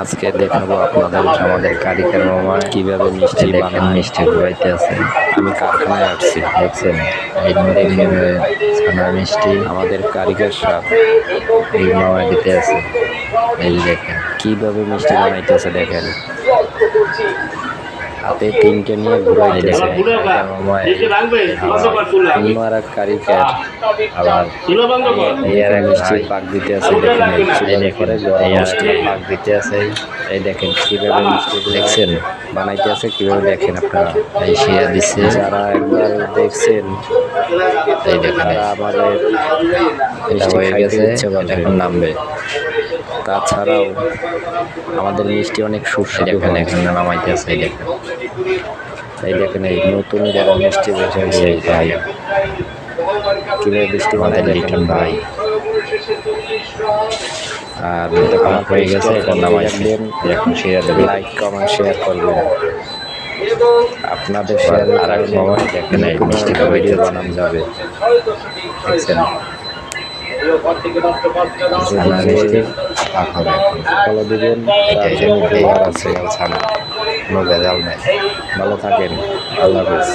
আজকে দেখাবো আপনাদের আমাদের কারিগর মামা কিভাবে মিষ্টি বানায়। মিষ্টি ঘুরাইতে আছে। আমি কারখানায় আসছি, দেখছেন এই দেখেন ছানার মিষ্টি আমাদের কারিগর সাহেব এই মামা দিতে আছে। এই যে দেখেন কিভাবে মিষ্টি বানাইতেছে, দেখেন হাতে তিনটে নিয়ে ঘুরাইতেছে অন্য আর এক কারিগর আবার এর এক মিষ্টি পাক দিতে আছে। দেখেন চুলার পরে গরম মিষ্টি পাক দিতে আছে। এই দেখেন কিভাবে মিষ্টি দেখছেন বানাইতে আছে, কিভাবে দেখেন আপনারা। এই শিয়া দিচ্ছে, যারা একবার দেখছেন এই দেখেন আমাদের মিষ্টি হয়ে গেছে, এখন নামবে। তাছাড়াও আমাদের মিষ্টি অনেক সুস্বাদু। এখন নামাইতে আছে। এই দেখেন এই নতুন গরম মিষ্টি বের হয়েছে ভাই, কিভাবে মিষ্টি বানাই লিটন ভাই। আর আমার হয়ে গেছে, এখন নামাইছেন। এখন শেয়ার দেবেন, লাইক কমেন্ট শেয়ার করবেন। আপনাদের শেয়ার আর এক সময় দেখেন এই মিষ্টিটা ভিডিও বানানো যাবে। দেখছেন ফলো দিবেন, তার জন্য দোয়ার আছে। ছাড়া কোনো ভেজাল নেই। ভালো থাকেন, আল্লাহ হাফেজ।